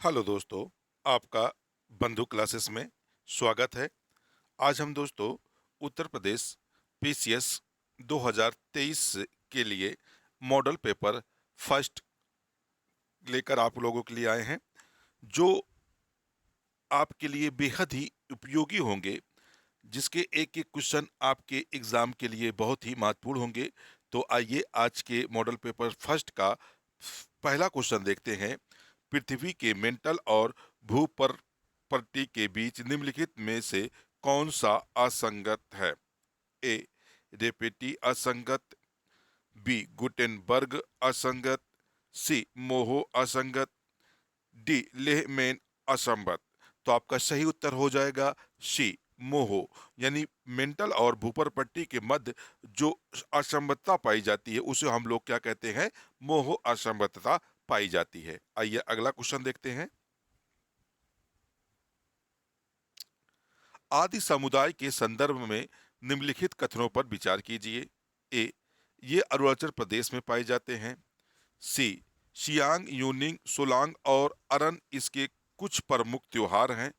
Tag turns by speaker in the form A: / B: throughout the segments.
A: Hello दोस्तों, आपका बंधु क्लासेस में स्वागत है। आज हम दोस्तों उत्तर प्रदेश पीसीएस 2023 के लिए मॉडल पेपर फर्स्ट लेकर आप लोगों के लिए आए हैं, जो आपके लिए बेहद ही उपयोगी होंगे, जिसके एक एक क्वेश्चन आपके एग्जाम के लिए बहुत ही महत्वपूर्ण होंगे। तो आइए आज के मॉडल पेपर फर्स्ट का पहला क्वेश्चन देखते हैं। पृथ्वी के मेंटल और भू पर पट्टी के बीच निम्नलिखित में से कौन सा असंगत है? ए रेपेटी असंगत, बी गुटेनबर्ग असंगत, सी मोहो असंगत, डी लेहमैन असंगत। तो आपका सही उत्तर हो जाएगा सी मोहो। यानी मेंटल और भूपर पट्टी के मध्य जो असंगतता पाई जाती है उसे हम लोग क्या कहते हैं? मोहो असंगतता पाई जाती है। आइए अगला क्वेश्चन देखते हैं। आदि समुदाय के संदर्भ में निम्नलिखित कथनों पर विचार कीजिए। ए ये अरुणाचल प्रदेश में पाए जाते हैं। सी सियांग, यूनिंग, सोलांग और अरन इसके कुछ प्रमुख त्योहार हैं।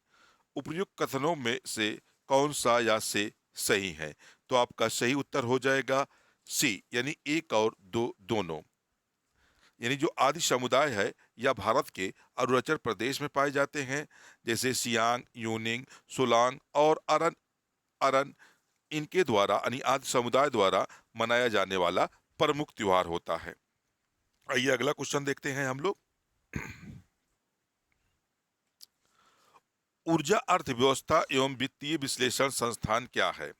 A: उपर्युक्त कथनों में से कौन सा या से सही है? तो आपका सही उत्तर हो जाएगा सी, यानी एक और दो दोनों। यानी जो आदि समुदाय है यह भारत के अरुणाचल प्रदेश में पाए जाते हैं, जैसे सियांग, यूनिंग, सोलांग और अरन। अरन इनके द्वारा यानी आदि समुदाय द्वारा मनाया जाने वाला प्रमुख त्योहार होता है। आइए अगला क्वेश्चन देखते हैं हम लोग। ऊर्जा अर्थव्यवस्था एवं वित्तीय विश्लेषण संस्थान क्या है?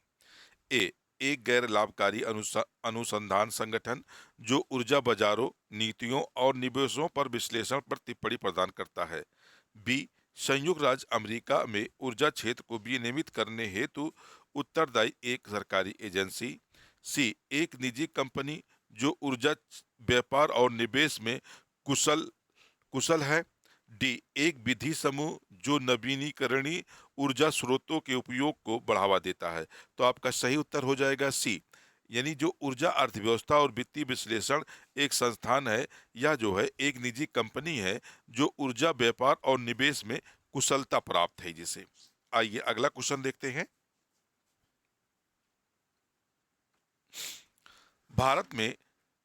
A: ए एक गैर लाभकारी अनुसंधान संगठन जो ऊर्जा बाजारों, नीतियों और निवेशों पर विश्लेषण पर टिप्पणी प्रदान करता है। बी संयुक्त राज्य अमेरिका में ऊर्जा क्षेत्र को विनियमित करने हेतु उत्तरदायी एक सरकारी एजेंसी। सी एक निजी कंपनी जो ऊर्जा व्यापार और निवेश में कुशल कुशल है। डी एक विधि समूह जो नवीनीकरणीय ऊर्जा स्रोतों के उपयोग को बढ़ावा देता है। तो आपका सही उत्तर हो जाएगा सी, यानी जो ऊर्जा अर्थव्यवस्था और वित्तीय विश्लेषण एक संस्थान है, यह जो है एक निजी कंपनी है जो ऊर्जा व्यापार और निवेश में कुशलता प्राप्त है जिसे। आइए अगला क्वेश्चन देखते हैं। भारत में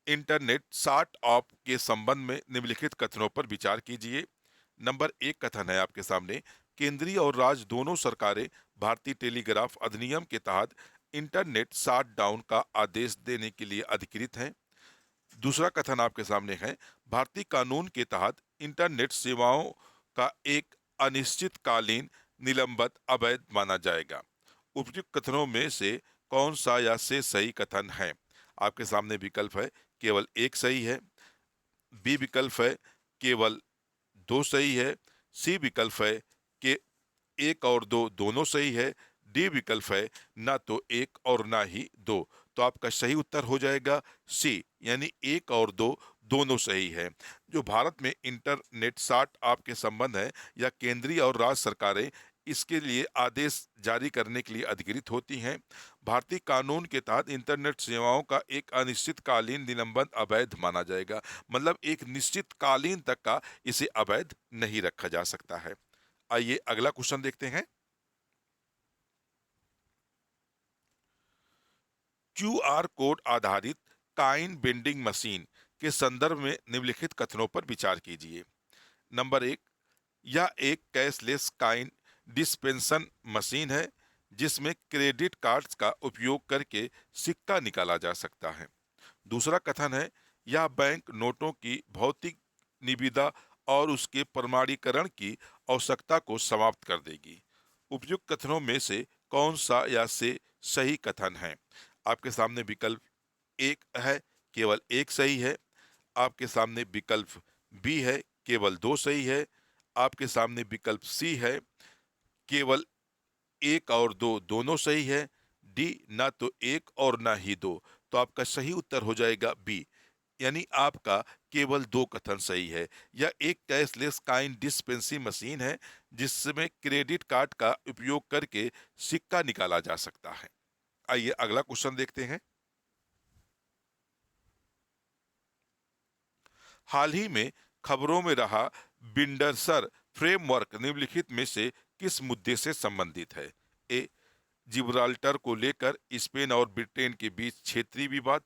A: इंटरनेट स्टार्ट अप के संबंध में निम्नलिखित कथनों पर विचार कीजिए। नंबर एक कथन है आपके सामने, केंद्रीय और राज्य दोनों सरकारें भारतीय टेलीग्राफ अधिनियम के तहत इंटरनेट शट डाउन का आदेश देने के लिए अधिकृत हैं। दूसरा कथन आपके सामने है, भारतीय कानून के तहत इंटरनेट सेवाओं का एक अनिश्चितकालीन निलंबित अवैध माना जाएगा। उपयुक्त कथनों में से कौन सा या से सही कथन है? आपके सामने विकल्प है, केवल एक सही है। बी विकल्प है, केवल दो सही है। सी विकल्प है कि एक और दो दोनों सही है। डी विकल्प है ना तो एक और ना ही दो। तो आपका सही उत्तर हो जाएगा सी, यानी एक और दो दोनों सही है। जो भारत में इंटरनेट स्टार्ट अप के संबंध है या केंद्रीय और राज्य सरकारें इसके लिए आदेश जारी करने के लिए अधिकृत होती हैं। भारतीय कानून के तहत इंटरनेट सेवाओं का एक अनिश्चितकालीन निलंबन अवैध माना जाएगा। मतलब एक निश्चित कालीन तक का इसे अवैध नहीं रखा जा सकता है। आइए अगला क्वेश्चन देखते हैं। क्यूआर कोड आधारित काइन बेंडिंग मशीन के संदर्भ में निम्नलिखित कथनों पर विचार कीजिए। नंबर एक, यह एक कैशलेस काइन डिस्पेंसन मशीन है जिसमें क्रेडिट कार्ड्स का उपयोग करके सिक्का निकाला जा सकता है। दूसरा कथन है, यह बैंक नोटों की भौतिक निविदा और उसके प्रमाणीकरण की आवश्यकता को समाप्त कर देगी। उपयुक्त कथनों में से कौन सा या से सही कथन है? आपके सामने विकल्प एक है, केवल एक सही है। आपके सामने विकल्प बी है, केवल दो सही है। आपके सामने विकल्प सी है, केवल एक और दो दोनों सही है। डी ना तो एक और ना ही दो। तो आपका सही उत्तर हो जाएगा बी, यानी आपका केवल दो कथन सही है। यह एक कैशलेस काइन डिस्पेंसिंग मशीन है जिसमें क्रेडिट कार्ड का उपयोग करके सिक्का निकाला जा सकता है। आइए अगला क्वेश्चन देखते हैं। हाल ही में खबरों में रहा बिंडसर फ्रेमवर्क निम्नलिखित में से किस मुद्दे से संबंधित है? ए, जिब्राल्टर को लेकर स्पेन और ब्रिटेन के बीच क्षेत्रीय विवाद।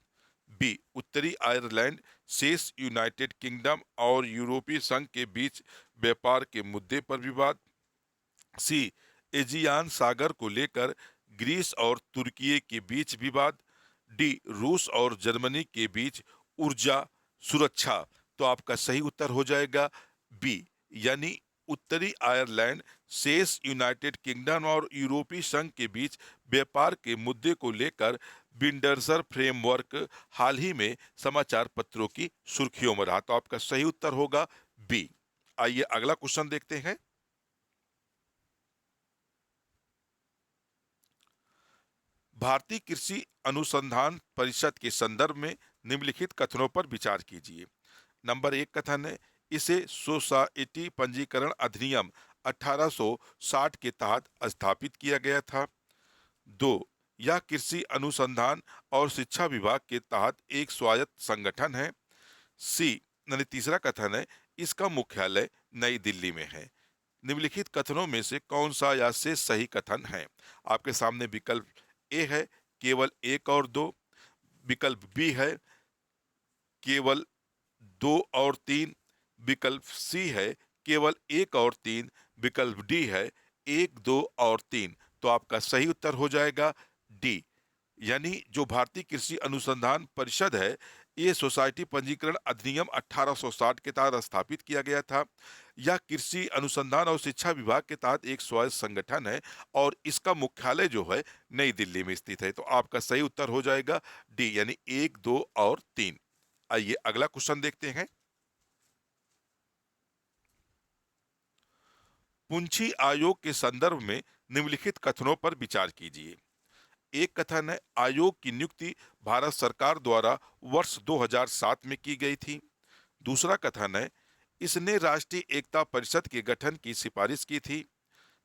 A: बी, उत्तरी आयरलैंड शेष यूनाइटेड किंगडम और यूरोपीय संघ के बीच व्यापार के मुद्दे पर विवाद। सी, एजियान सागर को लेकर ग्रीस और तुर्की के बीच विवाद। डी, रूस और जर्मनी के बीच ऊर्जा सुरक्षा। तो आपका सही उत्तर हो जाएगा बी, यानी उत्तरी आयरलैंड शेष यूनाइटेड किंगडम और यूरोपीय संघ के बीच व्यापार के मुद्दे को लेकर विंडसर फ्रेमवर्क हाल ही में समाचार पत्रों की सुर्खियों में रहा। तो आपका सही उत्तर होगा बी। आइए अगला क्वेश्चन देखते हैं। भारतीय कृषि अनुसंधान परिषद के संदर्भ में निम्नलिखित कथनों पर विचार कीजिए। नंबर एक कथन है, इसे सोसाइटी पंजीकरण अधिनियम 1860 के तहत स्थापित किया गया था। दो, यह कृषि अनुसंधान और शिक्षा विभाग के तहत एक स्वायत्त संगठन है। सी, यानी तीसरा कथन है, इसका मुख्यालय नई दिल्ली में है। निम्नलिखित कथनों में से कौन सा या से सही कथन है? आपके सामने विकल्प ए है केवल एक और दो, विकल्प बी है केवल दो और तीन, विकल्प सी है केवल एक और तीन, विकल्प डी है एक, दो और तीन। तो आपका सही उत्तर हो जाएगा डी, यानी जो भारतीय कृषि अनुसंधान परिषद है, ये सोसाइटी पंजीकरण अधिनियम 1860 के तहत स्थापित किया गया था। यह कृषि अनुसंधान और शिक्षा विभाग के तहत एक स्वायत्त संगठन है और इसका मुख्यालय जो है नई दिल्ली में स्थित है। तो आपका सही उत्तर हो जाएगा डी, यानी एक, दो और तीन। आइए अगला क्वेश्चन देखते हैं। पुंछी आयोग के संदर्भ में निम्नलिखित कथनों पर विचार कीजिए। एक कथन है, आयोग की नियुक्ति भारत सरकार द्वारा वर्ष 2007 में की गई थी। दूसरा कथन है, इसने राष्ट्रीय एकता परिषद के गठन की सिफारिश की थी।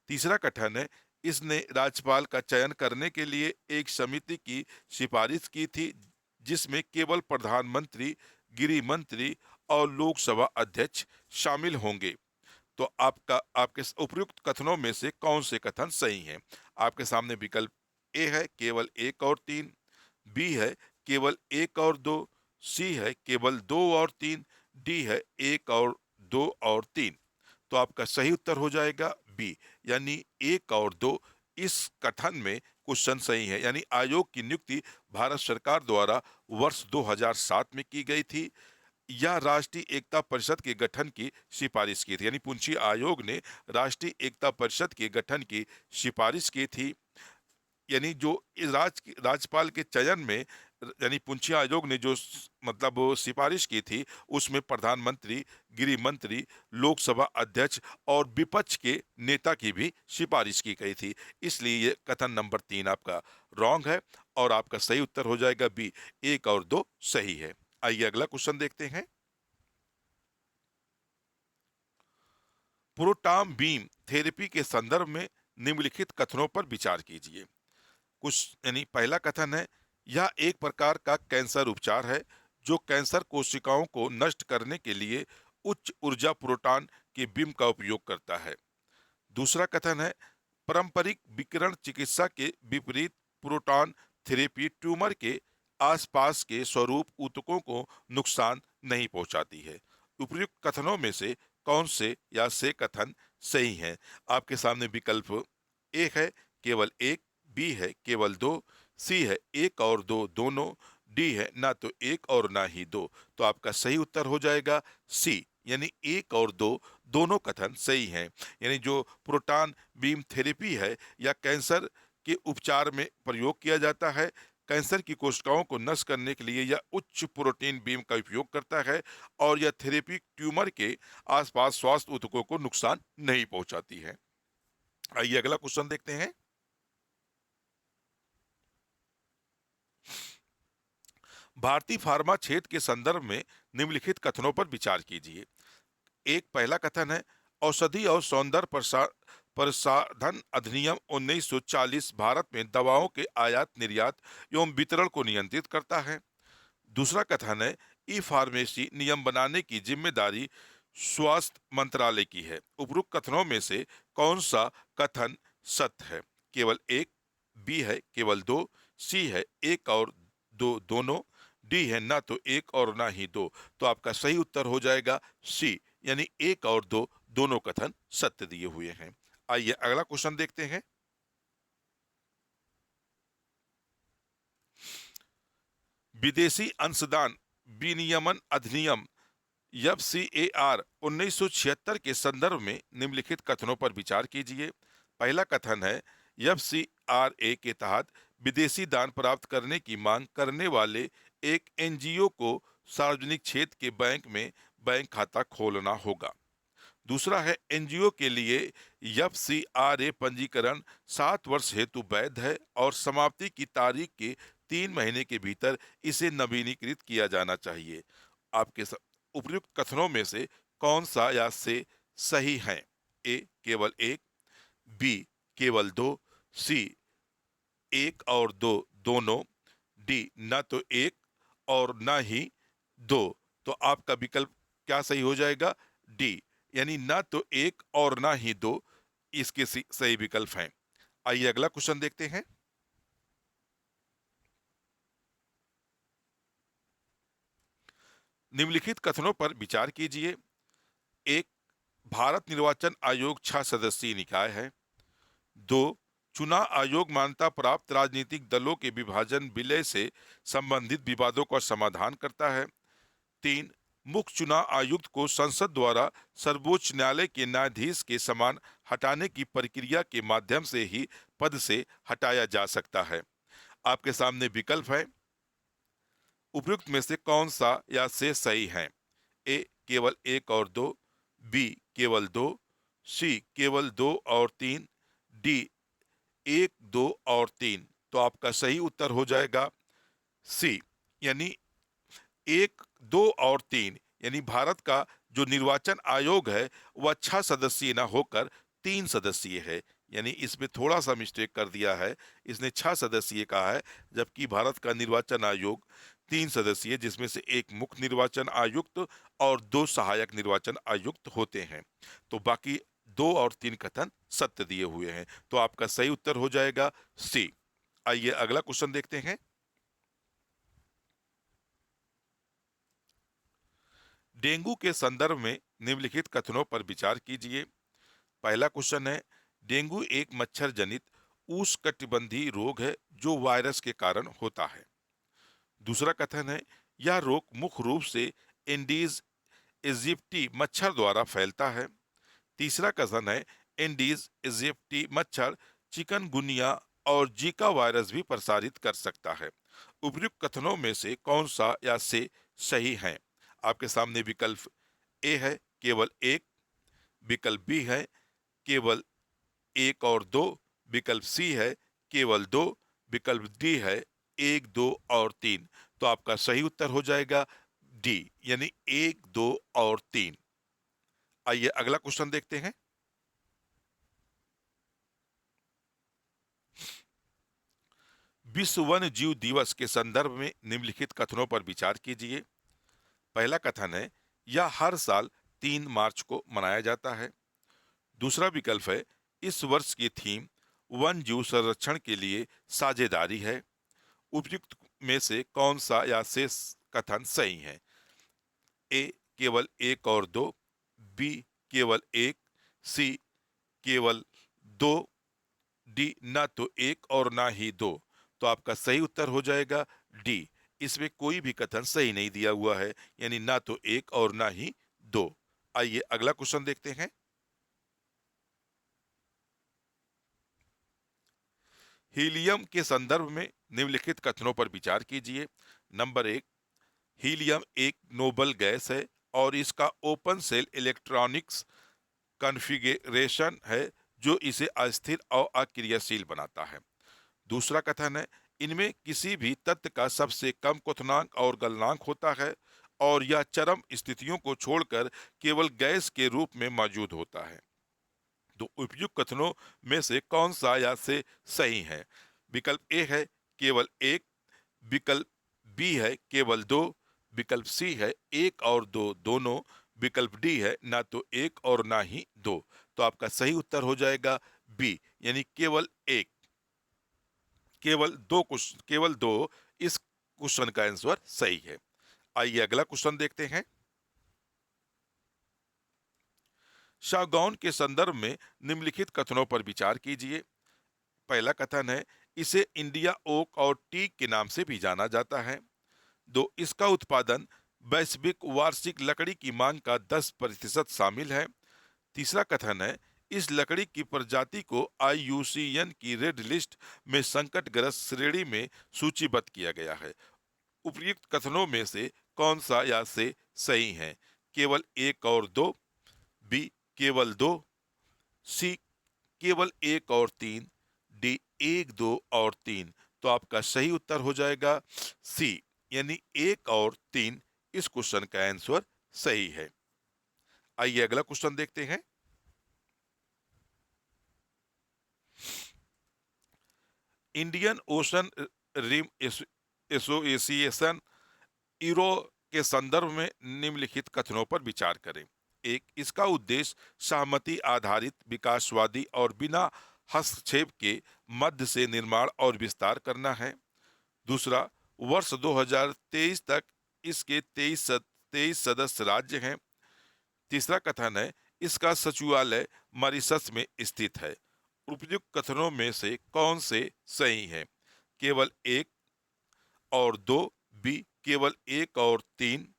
A: तीसरा कथन है, इसने राज्यपाल का चयन करने के लिए एक समिति की सिफारिश की थी जिसमें केवल प्रधानमंत्री, गृह मंत्री और लोकसभा अध्यक्ष शामिल होंगे। तो आपके उपयुक्त कथनों में से कौन से कथन सही हैं? आपके सामने विकल्प ए है केवल एक और तीन, बी है केवल एक और दो, सी है केवल दो और तीन, डी है एक और दो और तीन। तो आपका सही उत्तर हो जाएगा बी, यानी एक और दो। इस कथन में क्वेश्चन सही है, यानी आयोग की नियुक्ति भारत सरकार द्वारा वर्ष 2007 में की गई थी। यह राष्ट्रीय एकता परिषद के गठन की सिफारिश की थी, यानी पुंछी आयोग ने राष्ट्रीय एकता परिषद के गठन की सिफारिश की थी। यानी जो इस राज्यपाल के चयन में, यानी पुंछी आयोग ने जो मतलब वो सिफारिश की थी, उसमें प्रधानमंत्री, गृह मंत्री, लोकसभा अध्यक्ष और विपक्ष के नेता की भी सिफारिश की गई थी। इसलिए ये कथन नंबर 3 आपका रॉन्ग है और आपका सही उत्तर हो जाएगा बी, एक और दो सही है। आइए अगला क्वेश्चन देखते हैं। प्रोटॉन बीम थेरेपी के संदर्भ में निम्नलिखित कथनों पर विचार कीजिए। कुछ यानी पहला कथन है, यह एक प्रकार का कैंसर उपचार है जो कैंसर कोशिकाओं को नष्ट करने के लिए उच्च ऊर्जा प्रोटॉन के बीम का उपयोग करता है। दूसरा कथन है, पारंपरिक विकिरण चिकित्सा के विपरीत प्रोटॉन थेरेपी ट्यूमर के आसपास के स्वरूप ऊतकों को नुकसान नहीं पहुंचाती है। उपयुक्त कथनों में से कौन से या से कथन सही हैं? आपके सामने विकल्प ए है केवल एक, बी है केवल दो, सी है एक और दो दोनों, डी है ना तो एक और ना ही दो। तो आपका सही उत्तर हो जाएगा सी, यानी एक और दो दोनों कथन सही हैं। यानी जो प्रोटॉन बीम थेरेपी है या कैंसर के उपचार में प्रयोग किया जाता है, कैंसर की कोशिकाओं को नष्ट करने के लिए यह उच्च प्रोटीन बीम का उपयोग करता है और यह थेरेपी ट्यूमर के आसपास स्वास्थ्य ऊतकों को नुकसान नहीं पहुंचाती है। आइए अगला क्वेश्चन देखते हैं। भारतीय फार्मा क्षेत्र के संदर्भ में निम्नलिखित कथनों पर विचार कीजिए। एक पहला कथन है, औषधि और सौंदर्य प्रसाधन अधिनियम 1940 भारत में दवाओं के आयात निर्यात एवं वितरण को नियंत्रित करता है। दूसरा कथन है, ई फार्मेसी नियम बनाने की जिम्मेदारी स्वास्थ्य मंत्रालय की है। उपरोक्त कथनों में से कौन सा कथन सत्य है? केवल एक, बी है केवल दो, सी है एक और दो दोनों, डी है ना तो एक और ना ही दो। तो आपका सही उत्तर हो जाएगा सी, यानी एक और दो दोनों कथन सत्य दिए हुए हैं। आइए अगला क्वेश्चन देखते हैं। विदेशी अंशदान विनियमन अधिनियम एफसीएआर 1976 के संदर्भ में निम्नलिखित कथनों पर विचार कीजिए। पहला कथन है, एफसीआरए के तहत विदेशी दान प्राप्त करने की मांग करने वाले एक एनजीओ को सार्वजनिक क्षेत्र के बैंक में बैंक खाता खोलना होगा। दूसरा है, एनजीओ के लिए एफसीआरए पंजीकरण 7 वर्ष हेतु वैध है और समाप्ति की तारीख के 3 महीने के भीतर इसे नवीनीकृत किया जाना चाहिए। आपके उपयुक्त कथनों में से कौन सा या से सही है? ए केवल एक, बी केवल दो, सी एक और दो दोनों, डी न तो एक और ना ही दो। तो आपका विकल्प क्या सही हो जाएगा? डी, यानी ना तो एक और ना ही दो इसके सही विकल्प हैं। आइए अगला क्वेश्चन देखते हैं। निम्नलिखित कथनों पर विचार कीजिए। एक, भारत निर्वाचन आयोग 6 सदस्यीय निकाय है। दो, चुनाव आयोग मान्यता प्राप्त राजनीतिक दलों के विभाजन विलय से संबंधित विवादों का समाधान करता है। तीन, मुख्य चुनाव आयुक्त को संसद द्वारा सर्वोच्च न्यायालय के न्यायाधीश के समान हटाने की प्रक्रिया के माध्यम से ही पद से हटाया जा सकता है। आपके सामने विकल्प है, उपयुक्त में से कौन सा या से सही है? ए केवल एक और दो, बी केवल दो, सी केवल दो और तीन, डी एक दो और तीन। तो आपका सही उत्तर हो जाएगा सी, यानी एक दो और तीन। यानी भारत का जो निर्वाचन आयोग है वह 6 सदस्यीय ना होकर 3 सदस्यीय है। यानी इसमें थोड़ा सा मिस्टेक कर दिया है, इसने 6 सदस्यीय कहा है, जबकि भारत का निर्वाचन आयोग 3 सदस्यीय, जिसमें से एक मुख्य निर्वाचन आयुक्त और 2 सहायक निर्वाचन आयुक्त होते हैं। तो बाकी 2 और 3 कथन सत्य दिए हुए हैं। तो आपका सही उत्तर हो जाएगा सी। आइए अगला क्वेश्चन देखते हैं। डेंगू के संदर्भ में निम्नलिखित कथनों पर विचार कीजिए। पहला क्वेश्चन है, डेंगू एक मच्छर जनित उष्णकटिबंधीय रोग है जो वायरस के कारण होता है। दूसरा कथन है, यह रोग मुख्य रूप से एंडीज इजिप्टी मच्छर द्वारा फैलता है। तीसरा कथन है, एंडीज इजिप्टी मच्छर चिकनगुनिया और जीका वायरस भी प्रसारित कर सकता है। उपयुक्त कथनों में से कौन सा या से सही है? आपके सामने विकल्प ए है केवल एक, विकल्प बी है केवल एक और दो, विकल्प सी है केवल दो, विकल्प डी है एक दो और तीन। तो आपका सही उत्तर हो जाएगा डी, यानी एक दो और तीन। आइए अगला क्वेश्चन देखते हैं। विश्व वन्य जीव दिवस के संदर्भ में निम्नलिखित कथनों पर विचार कीजिए। पहला कथन है, यह हर साल 3 मार्च को मनाया जाता है। दूसरा विकल्प है, इस वर्ष की थीम वन जीव संरक्षण के लिए साझेदारी है। उपयुक्त में से कौन सा या शेष कथन सही है? ए केवल एक और दो, बी केवल एक, सी केवल दो, डी ना तो एक और ना ही दो। तो आपका सही उत्तर हो जाएगा डी, इसमें कोई भी कथन सही नहीं दिया हुआ है, यानी ना तो एक और ना ही दो। आइए अगला क्वेश्चन देखते हैं। हीलियम के संदर्भ में निम्नलिखित कथनों पर विचार कीजिए। नंबर एक, हीलियम एक नोबल गैस है और इसका ओपन सेल इलेक्ट्रॉनिक्स कॉन्फ़िगरेशन है जो इसे अस्थिर और अक्रियाशील बनाता है। दूसरा कथन है, इनमें किसी भी तत्व का सबसे कम क्वथनांक और गलनांक होता है और यह चरम स्थितियों को छोड़कर केवल गैस के रूप में मौजूद होता है। तो उपयुक्त कथनों में से कौन सा या से सही है? विकल्प ए है केवल एक, विकल्प बी है केवल दो, विकल्प सी है एक और दो दोनों, विकल्प डी है ना तो एक और ना ही दो। तो आपका सही उत्तर हो जाएगा बी, यानी केवल एक। केवल दो इस क्वेश्चन का आंसर सही है। आइए अगला क्वेश्चन देखते हैं। शागौन के संदर्भ में निम्नलिखित कथनों पर विचार कीजिए। पहला कथन है, इसे इंडिया ओक और टीक के नाम से भी जाना जाता है। दो, इसका उत्पादन वैश्विक वार्षिक लकड़ी की मांग का 10% शामिल है। तीसरा कथन है, इस लकड़ी की प्रजाति को IUCN की रेड लिस्ट में संकटग्रस्त श्रेणी में सूचीबद्ध किया गया है। उपयुक्त कथनों में से कौन सा या से सही है? केवल एक और दो, बी केवल दो, सी केवल एक और तीन, डी एक दो और तीन। तो आपका सही उत्तर हो जाएगा सी, यानी एक और तीन इस क्वेश्चन का आंसर सही है। आइए अगला क्वेश्चन देखते हैं। इंडियन ओशन रिम एसोसिएशन यूरो के संदर्भ में निम्नलिखित कथनों पर विचार करें। एक, इसका उद्देश्य सहमति आधारित विकासवादी और बिना हस्तक्षेप के मध्य से निर्माण और विस्तार करना है। दूसरा, वर्ष 2023 तक इसके 23 सदस्य राज्य हैं। तीसरा कथन है, इसका सचिवालय मॉरिशस में स्थित है। उपयुक्त कथनों में से कौन से सही हैं? केवल एक और दो, बी केवल एक और तीन,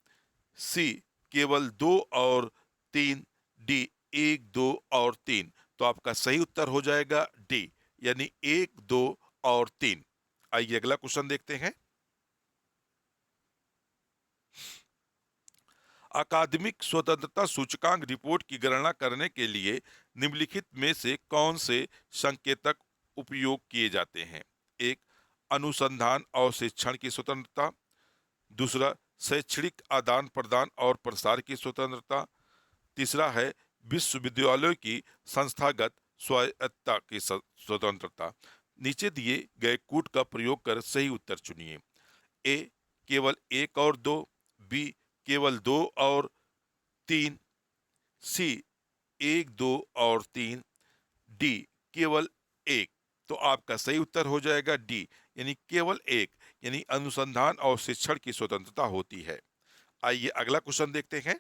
A: सी केवल दो और तीन, डी एक दो और तीन। तो आपका सही उत्तर हो जाएगा डी, यानी एक दो और तीन। आइए अगला क्वेश्चन देखते हैं। अकादमिक स्वतंत्रता सूचकांक रिपोर्ट की गणना करने के लिए निम्नलिखित में से कौन से संकेतक उपयोग किए जाते हैं? एक, अनुसंधान और शिक्षण की स्वतंत्रता। दूसरा, शैक्षणिक आदान प्रदान और प्रसार की स्वतंत्रता। तीसरा है विश्वविद्यालयों की संस्थागत स्वायत्तता की स्वतंत्रता। नीचे दिए गए कूट का प्रयोग कर सही उत्तर चुनिए। ए केवल एक और दो, बी केवल दो और तीन, सी एक दो और तीन, डी केवल एक। तो आपका सही उत्तर हो जाएगा डी, यानी केवल एक, यानी अनुसंधान और शिक्षण की स्वतंत्रता होती है। आइए अगला क्वेश्चन देखते हैं।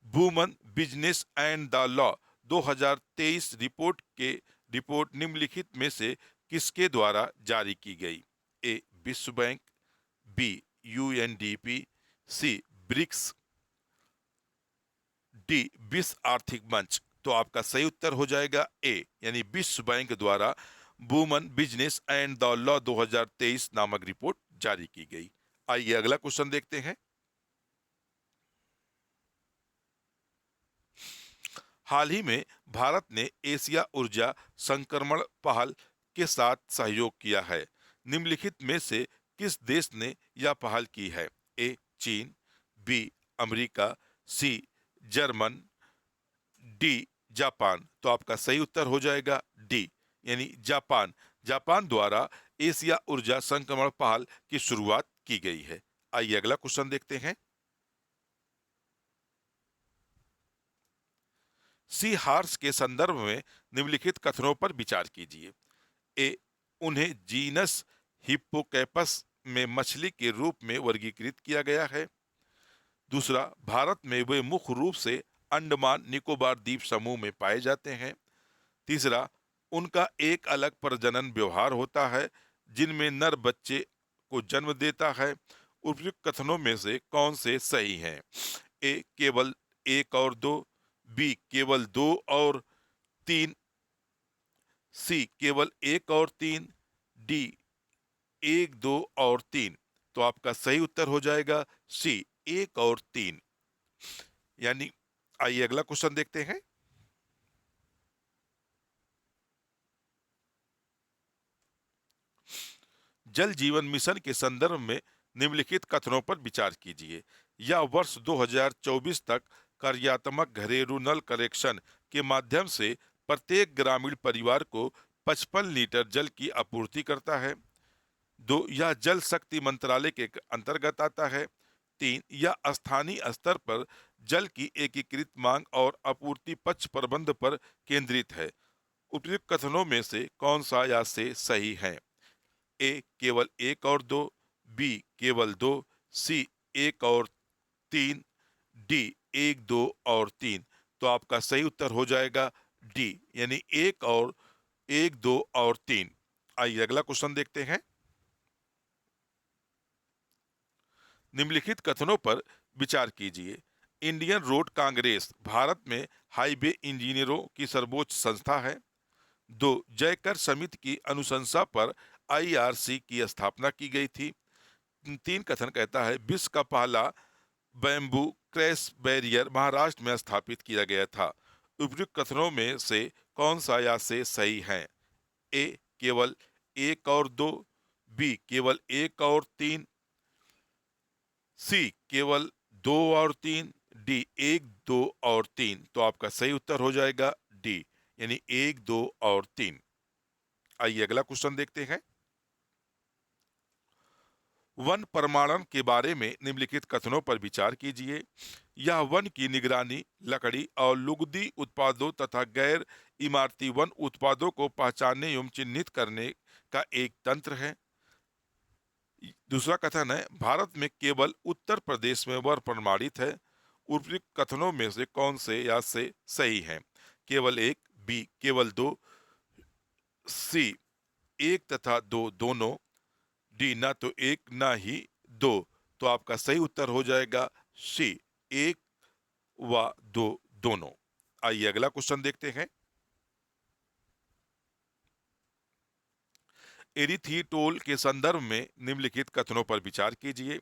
A: Woman business and the law 2023 report निम्नलिखित में से किसके द्वारा जारी की गई? ए विश्व बैंक, बी UNDP, सी ब्रिक्स, डी विश्व आर्थिक मंच। तो आपका सही उत्तर हो जाएगा ए, यानी विश्व बैंक द्वारा woman business and the law 2023 नामक रिपोर्ट जारी की गई। आइए अगला क्वेश्चन देखते हैं। हाल ही में भारत ने एशिया ऊर्जा संक्रमण पहल के साथ सहयोग किया है। निम्नलिखित में से किस देश ने यह पहल की है? ए चीन, बी अमेरिका, सी जर्मन, डी जापान। तो आपका सही उत्तर हो जाएगा डी, यानी जापान। जापान द्वारा एशिया ऊर्जा संक्रमण पहल की शुरुआत की गई है। आइए अगला क्वेश्चन देखते हैं। सी हार्स के संदर्भ में निम्नलिखित कथनों पर विचार कीजिए। ए उन्हें जीनस हिप्पोकैपस में मछली के रूप में वर्गीकृत किया गया है। दूसरा, भारत में वे मुख्य रूप से अंडमान निकोबार द्वीप समूह में पाए जाते हैं। तीसरा, उनका एक अलग प्रजनन व्यवहार होता है जिनमें नर बच्चे को जन्म देता है। उपयुक्त कथनों में से कौन से सही हैं? ए केवल एक और दो, बी केवल दो और तीन, सी केवल एक और तीन, डी एक दो और तीन। तो आपका सही उत्तर हो जाएगा सी एक और तीन, यानी आइए अगला क्वेश्चन देखते हैं। जल जीवन मिशन के संदर्भ में निम्नलिखित कथनों पर विचार कीजिए। यह वर्ष 2024 तक कार्यात्मक घरेलू नल कनेक्शन के माध्यम से प्रत्येक ग्रामीण परिवार को 55 लीटर जल की आपूर्ति करता है। दो, यह जल शक्ति मंत्रालय के अंतर्गत आता है। 3 या स्थानीय स्तर पर जल की एकीकृत मांग और आपूर्ति पक्ष प्रबंध पर केंद्रित है। उपयुक्त कथनों में से कौन सा या से सही है? ए केवल एक और दो, बी केवल दो, सी एक और तीन, डी एक दो और तीन। तो आपका सही उत्तर हो जाएगा डी, यानी एक और एक दो और तीन। आइए अगला क्वेश्चन देखते हैं। निम्नलिखित कथनों पर विचार कीजिए। इंडियन रोड कांग्रेस भारत में हाईवे इंजीनियरों की सर्वोच्च संस्था है। 2 जयकर समिति की अनुशंसा पर आईआरसी की स्थापना की गई थी। 3 कथन कहता है विश्व का पहला बैम्बू क्रैश बैरियर महाराष्ट्र में स्थापित किया गया था। उपयुक्त कथनों में से कौन सा या से सही है? ए केवल एक और दो, बी केवल एक और तीन, सी केवल दो और तीन, डी एक दो और तीन। तो आपका सही उत्तर हो जाएगा डी, यानी एक दो और तीन। आइए अगला क्वेश्चन देखते हैं। वन प्रमाणन के बारे में निम्नलिखित कथनों पर विचार कीजिए। यह वन की निगरानी, लकड़ी और लुगदी उत्पादों तथा गैर इमारती वन उत्पादों को पहचानने एवं चिन्हित करने का एक तंत्र है। दूसरा कथन है भारत में केवल उत्तर प्रदेश में वन प्रमाणित है। उपयुक्त कथनों में से कौन से या से सही है? केवल एक, बी केवल दो, सी एक तथा दो दोनों, डी ना तो एक ना ही दो। तो आपका सही उत्तर हो जाएगा सी एक व दो दोनों। आइए अगला क्वेश्चन देखते हैं। एरिथ्रिटोल के संदर्भ में निम्नलिखित कथनों पर विचार कीजिए।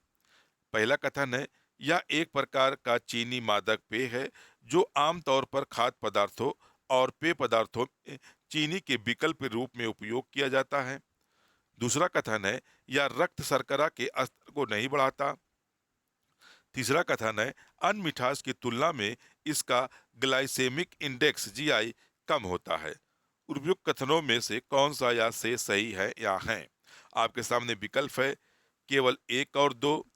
A: पहला कथन है यह एक प्रकार का चीनी मादक पेय है जो आमतौर पर खाद्य पदार्थों और पेय पदार्थों में चीनी के विकल्प के रूप में उपयोग किया जाता है। दूसरा कथन है यह रक्त शर्करा के स्तर को नहीं बढ़ाता। तीसरा कथन है अन्य मिठास की तुलना में इसका ग्लाइसेमिक इंडेक्स जीआई कम होता है। उपयुक्त कथनों में से कौन सा या से सही है या है? आपके सामने विकल्प है केवल एक और दो,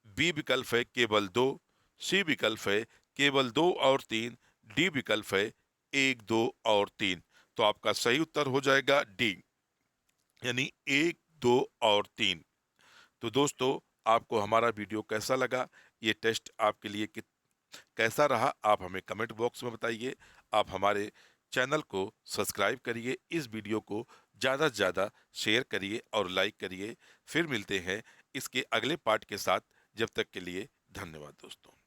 A: बी विकल्प है केवल दो, सी विकल्प है केवल दो और तीन, डी विकल्प है एक दो और तीन। तो आपका सही उत्तर हो जाएगा डी, यानी एक दो और तीन। तो दोस्तों, आपको हमारा वीडियो कैसा लगा? ये टेस्ट आपके लिए कैसा रहा? आप हमें कमेंट बॉक्स में बताइए। आप हमारे चैनल को सब्सक्राइब करिए, इस वीडियो को ज़्यादा से ज़्यादा शेयर करिए और लाइक करिए। फिर मिलते हैं इसके अगले पार्ट के साथ। जब तक के लिए धन्यवाद दोस्तों।